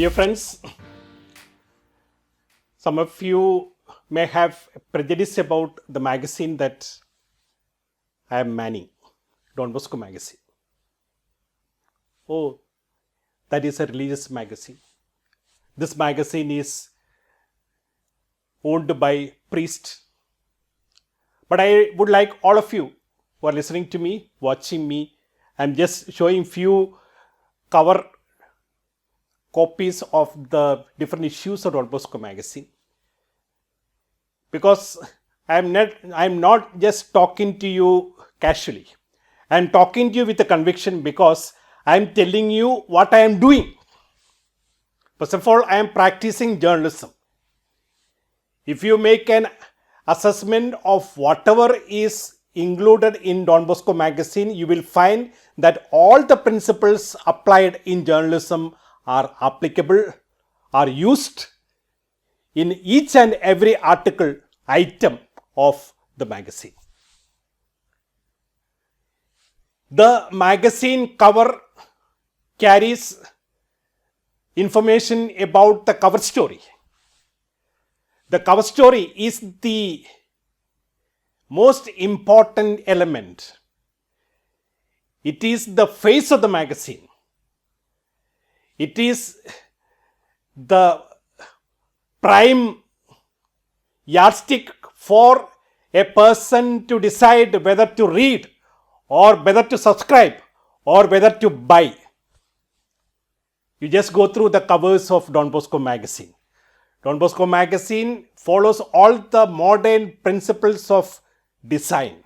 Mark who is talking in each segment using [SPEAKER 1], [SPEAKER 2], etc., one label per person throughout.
[SPEAKER 1] Dear friends, some of you may have a prejudice about the magazine that I am manning, Don Bosco magazine. Oh, that is a religious magazine. This magazine is owned by priests. But I would like all of you who are listening to me, watching me, I'm just showing few cover copies of the different issues of Don Bosco magazine. Because I'm not just talking to you casually. I'm talking to you with a conviction because I'm telling you what I am doing. First of all, I am practicing journalism. If you make an assessment of whatever is included in Don Bosco magazine, you will find that all the principles applied in journalism are applicable, are used in each and every article, item of the magazine. The magazine cover carries information about the cover story. The cover story is the most important element. It is the face of the magazine. It is the prime yardstick for a person to decide whether to read or whether to subscribe or whether to buy. You just go through the covers of Don Bosco magazine. Don Bosco magazine follows all the modern principles of design.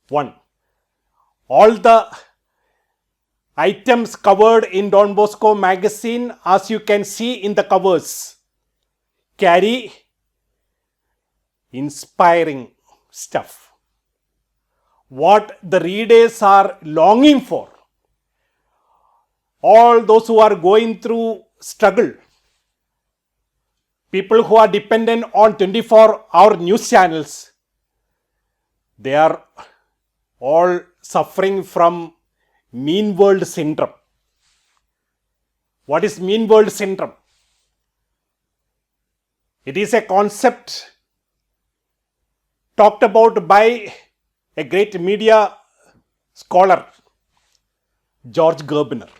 [SPEAKER 1] 1. All the items covered in Don Bosco magazine, as you can see in the covers, carry inspiring stuff. What the readers are longing for. All those who are going through struggle. People who are dependent on 24-hour news channels. They are all suffering from mean world syndrome. What is mean world syndrome? It is a concept talked about by a great media scholar, George Gerbner.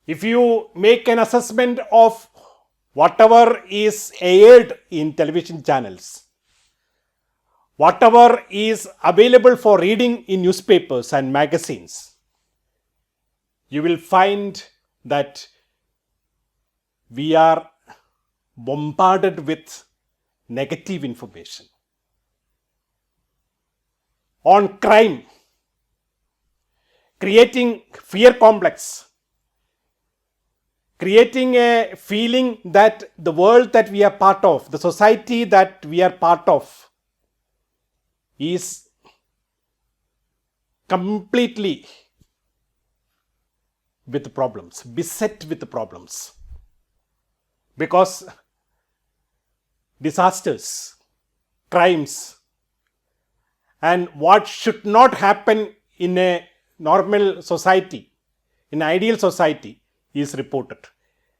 [SPEAKER 1] If you make an assessment of whatever is aired in television channels, whatever is available for reading in newspapers and magazines, you will find that we are bombarded with negative information. On crime, creating fear complex, creating a feeling that the world that we are part of, the society that we are part of, is completely with problems, beset with problems. Because disasters, crimes, and what should not happen in a normal society, in an ideal society, is reported.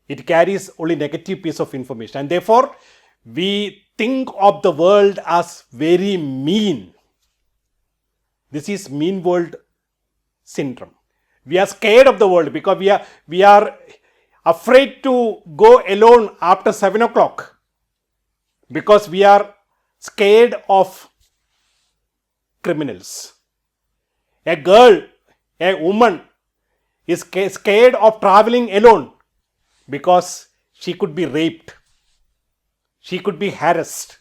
[SPEAKER 1] It carries only negative piece of information, and therefore we think of the world as very mean. This is mean world syndrome. We are scared of the world because we are afraid to go alone after 7 o'clock because we are scared of criminals. A girl, a woman is scared of traveling alone because she could be raped. She could be harassed.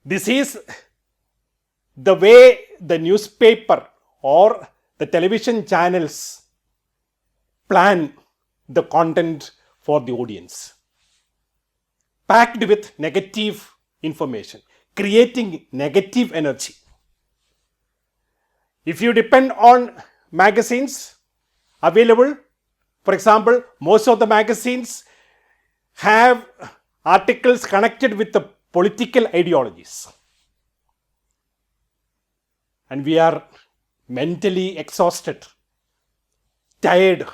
[SPEAKER 1] This is the way the newspaper or the television channels plan the content for the audience. Packed with negative information, creating negative energy. If you depend on magazines available, for example, most of the magazines have articles connected with the political ideologies. And we are mentally exhausted, tired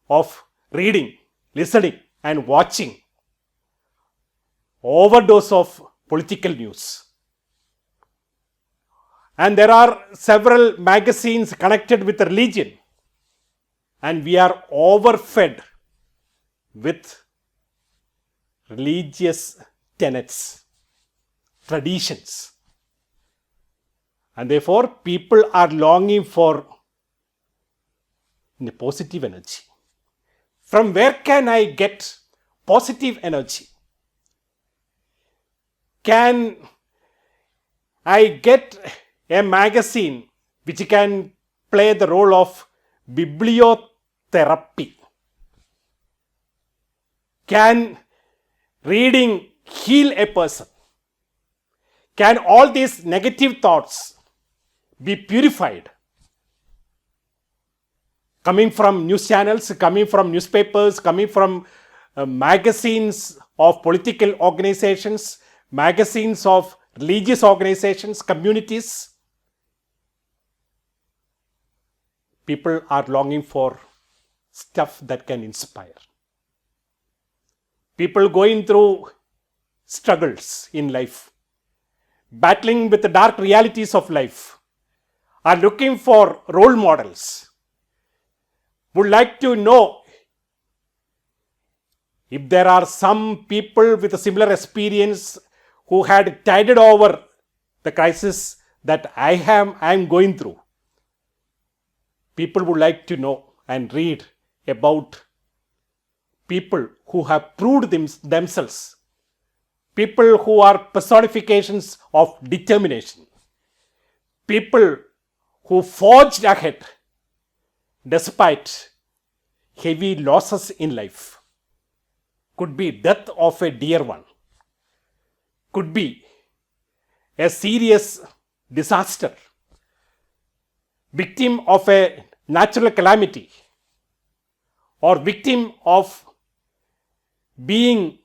[SPEAKER 1] of reading, listening, and watching overdose of political news. And there are several magazines connected with religion, and we are overfed with religious tenets, traditions. And therefore, people are longing for a positive energy. From where can I get positive energy? Can I get a magazine which can play the role of bibliotherapy? Can reading heal a person? Can all these negative thoughts be purified? Coming from news channels, coming from newspapers, coming from magazines of political organizations, magazines of religious organizations, communities. People are longing for stuff that can inspire. People going through struggles in life, battling with the dark realities of life, are looking for role models, would like to know if there are some people with a similar experience who had tided over the crisis that I am going through. People would like to know and read about people who have proved themselves, people who are personifications of determination, people who forged ahead despite heavy losses in life. Could be death of a dear one, could be a serious disaster, victim of a natural calamity, or victim of being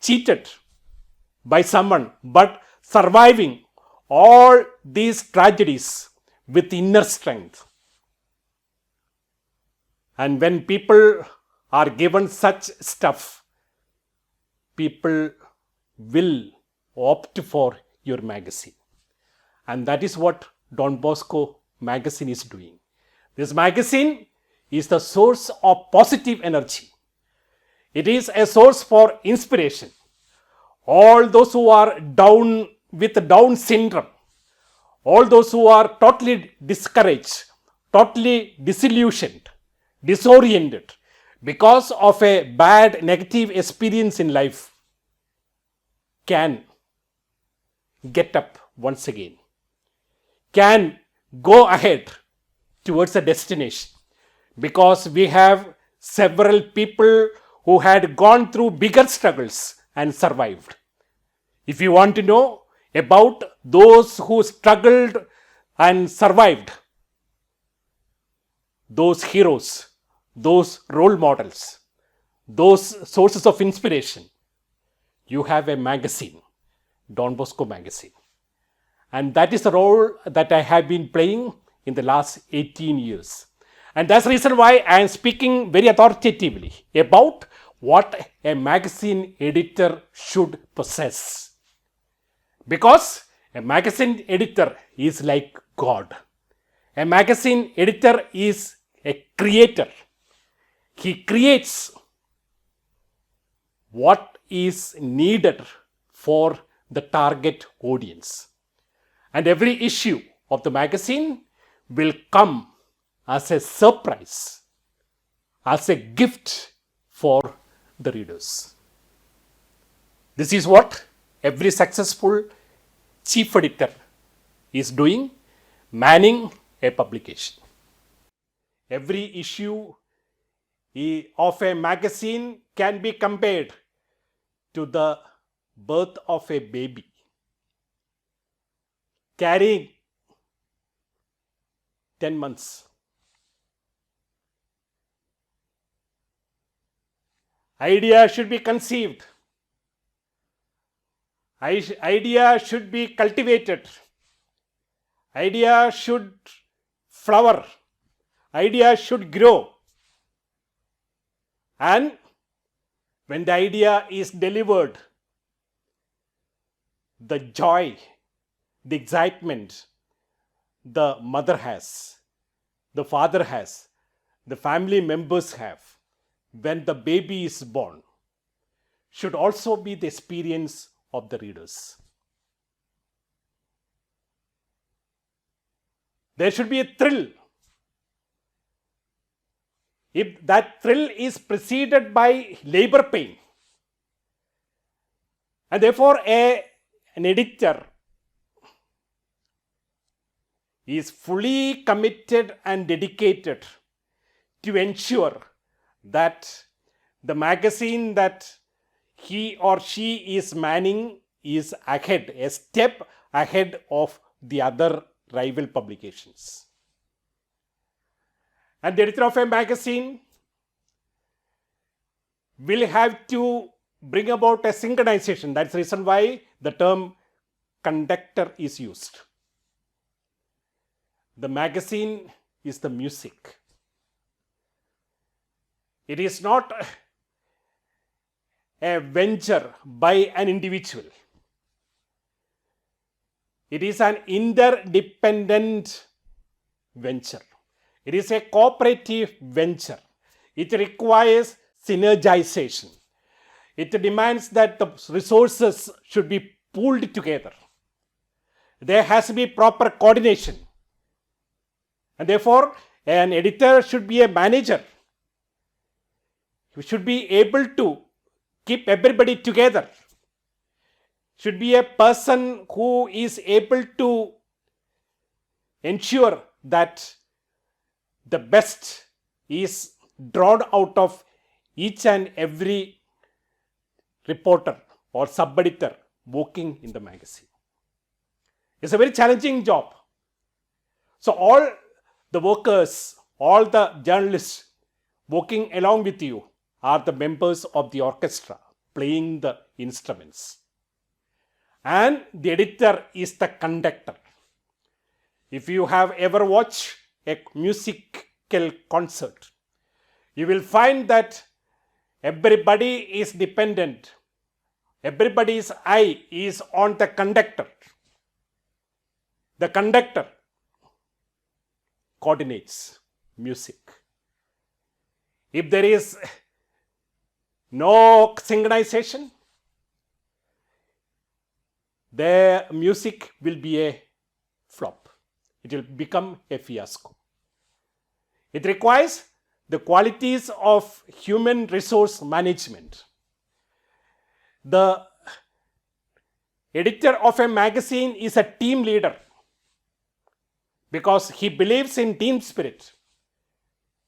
[SPEAKER 1] cheated by someone, but surviving all these tragedies with inner strength. And when people are given such stuff, people will opt for your magazine. And that is what Don Bosco magazine is doing. This magazine is the source of positive energy. It is a source for inspiration. All those who are down with Down syndrome, all those who are totally discouraged, totally disillusioned, disoriented because of a bad negative experience in life, can get up once again, can go ahead towards a destination, because we have several people who had gone through bigger struggles and survived. If you want to know about those who struggled and survived, those heroes, those role models, those sources of inspiration, you have a magazine, Don Bosco magazine. And that is the role that I have been playing in the last 18 years. And that's the reason why I am speaking very authoritatively about what a magazine editor should possess. Because a magazine editor is like God. A magazine editor is a creator. He creates what is needed for the target audience. And every issue of the magazine will come as a surprise, as a gift for the readers. This is what every successful chief editor is doing, manning a publication. Every issue of a magazine can be compared to the birth of a baby. Carrying 10 months. Idea should be conceived. Idea should be cultivated. Idea should flower. Ideas should grow. And when the idea is delivered, the joy, the excitement the mother has, the father has, the family members have when the baby is born should also be the experience of the readers. There should be a thrill. If that thrill is preceded by labor pain, and therefore an editor is fully committed and dedicated to ensure that the magazine that he or she is manning is ahead, a step ahead of the other rival publications. And the editor of a magazine will have to bring about a synchronization. That's the reason why the term conductor is used. The magazine is the music. It is not a venture by an individual. It is an interdependent venture. It is a cooperative venture. It requires synergization. It demands that the resources should be pooled together. There has to be proper coordination. And therefore, an editor should be a manager. He should be able to keep everybody together. Should be a person who is able to ensure that the best is drawn out of each and every reporter or sub-editor working in the magazine. It's a very challenging job. So all the workers, all the journalists working along with you are the members of the orchestra playing the instruments. And the editor is the conductor. If you have ever watched a musical concert, you will find that everybody is dependent. Everybody's eye is on the conductor. The conductor coordinates music. If there is no synchronization, the music will be a flop. It will become a fiasco. It requires the qualities of human resource management. The editor of a magazine is a team leader because he believes in team spirit.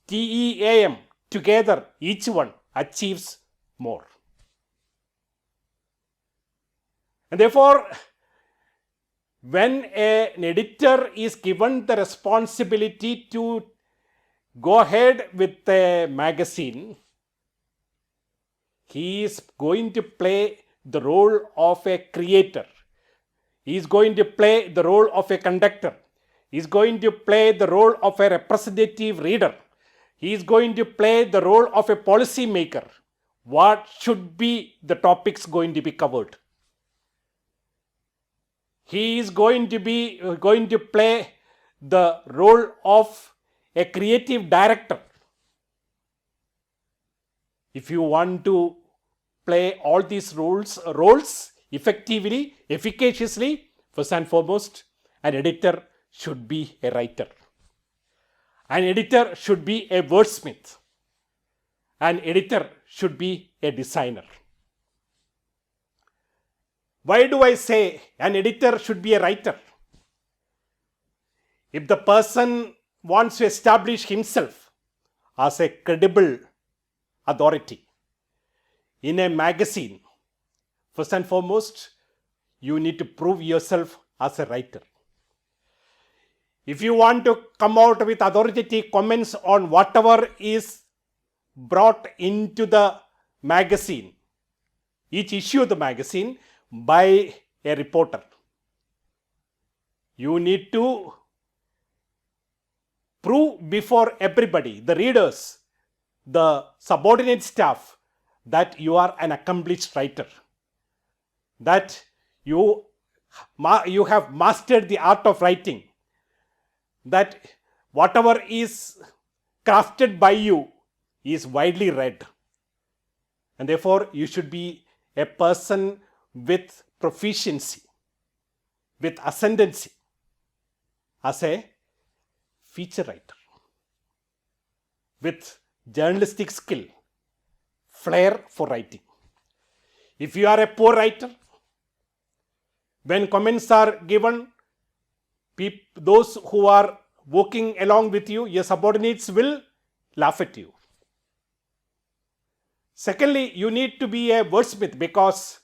[SPEAKER 1] TEAM, together, each one achieves more. And therefore, when an editor is given the responsibility to go ahead with a magazine, he is going to play the role of a creator. He is going to play the role of a conductor. He is going to play the role of a representative reader. He is going to play the role of a policy maker. What should be the topics going to be covered? He is going to play the role of a creative director. If you want to play all these roles effectively, efficaciously, first and foremost, an editor should be a writer. An editor should be a wordsmith. An editor should be a designer. Why do I say an editor should be a writer? If the person wants to establish himself as a credible authority in a magazine, first and foremost, you need to prove yourself as a writer. If you want to come out with authoritative comments on whatever is brought into the magazine, each issue of the magazine, by a reporter, you need to prove before everybody, the readers, the subordinate staff, that you are an accomplished writer, that you have mastered the art of writing, that whatever is crafted by you is widely read. And therefore, you should be a person with proficiency, with ascendancy as a feature writer, with journalistic skill, flair for writing. If you are a poor writer, when comments are given, those who are working along with you, your subordinates will laugh at you. Secondly, you need to be a wordsmith, because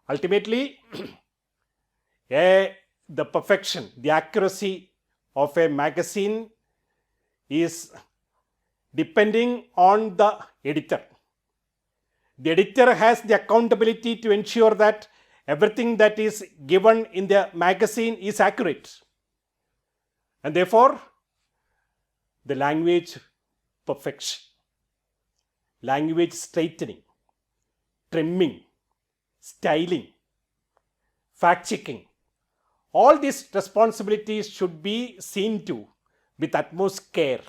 [SPEAKER 1] ultimately the perfection, the accuracy of a magazine is depending on the editor. The editor has the accountability to ensure that everything that is given in the magazine is accurate. And therefore, the language perfection, language straightening, trimming, styling, fact-checking, all these responsibilities should be seen to with utmost care.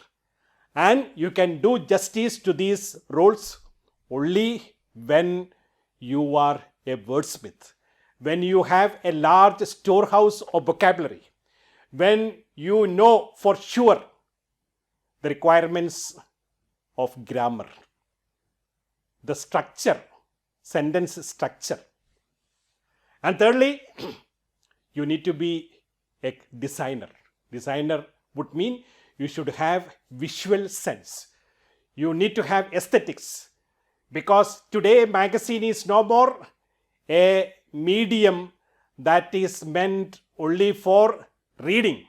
[SPEAKER 1] And you can do justice to these roles only when you are a wordsmith, when you have a large storehouse of vocabulary, when you know for sure the requirements of grammar, the structure, sentence structure. And thirdly, you need to be a designer. Designer would mean you should have visual sense. You need to have aesthetics, because today magazine is no more a medium that is meant only for reading.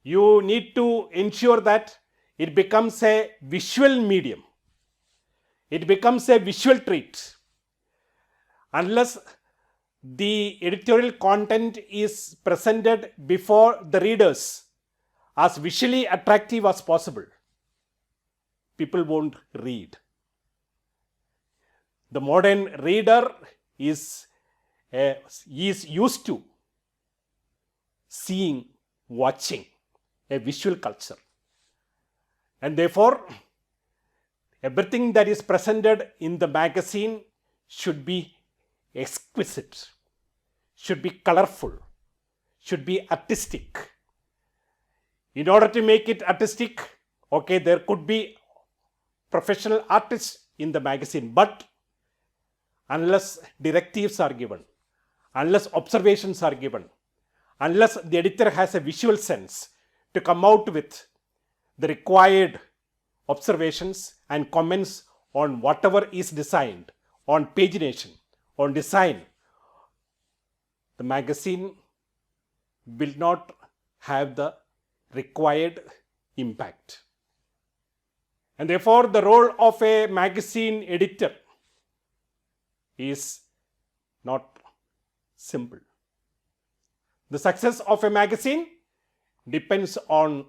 [SPEAKER 1] You need to ensure that it becomes a visual medium. It becomes a visual treat. Unless the editorial content is presented before the readers as visually attractive as possible, people won't read. The modern reader is used to seeing, watching a visual culture. And therefore, everything that is presented in the magazine should be exquisite, should be colorful, should be artistic. In order to make it artistic, okay, there could be professional artists in the magazine, but unless directives are given, unless observations are given, unless the editor has a visual sense to come out with the required observations and comments on whatever is designed, on pagination, on design, the magazine will not have the required impact. And therefore, the role of a magazine editor is not simple. The success of a magazine depends on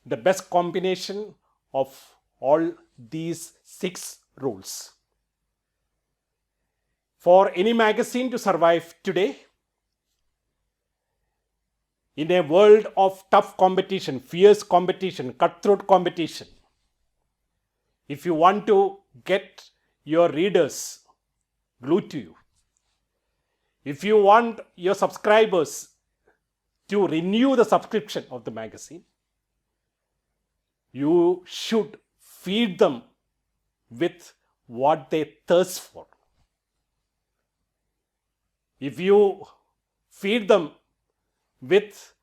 [SPEAKER 1] the best combination of all these 6 rules. For any magazine to survive today, in a world of tough competition, fierce competition, cutthroat competition, if you want to get your readers glued to you, if you want your subscribers to renew the subscription of the magazine, you should feed them with what they thirst for. If you feed them with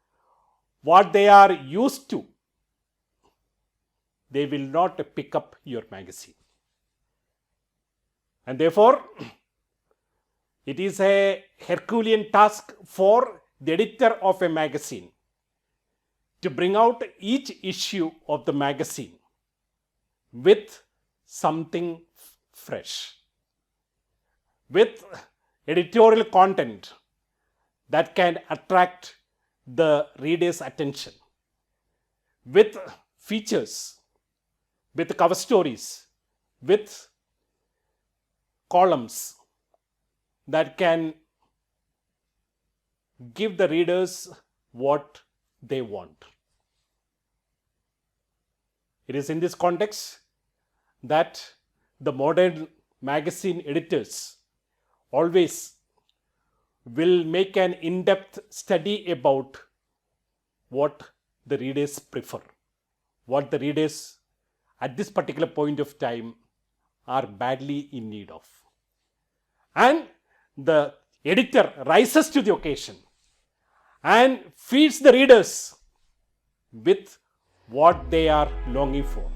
[SPEAKER 1] what they are used to, they will not pick up your magazine. And therefore, it is a Herculean task for the editor of a magazine to bring out each issue of the magazine with something fresh, with editorial content that can attract the reader's attention, with features, with cover stories, with columns that can give the readers what they want. It is in this context that the modern magazine editors always will make an in-depth study about what the readers prefer, what the readers at this particular point of time are badly in need of. And the editor rises to the occasion and feeds the readers with what they are longing for.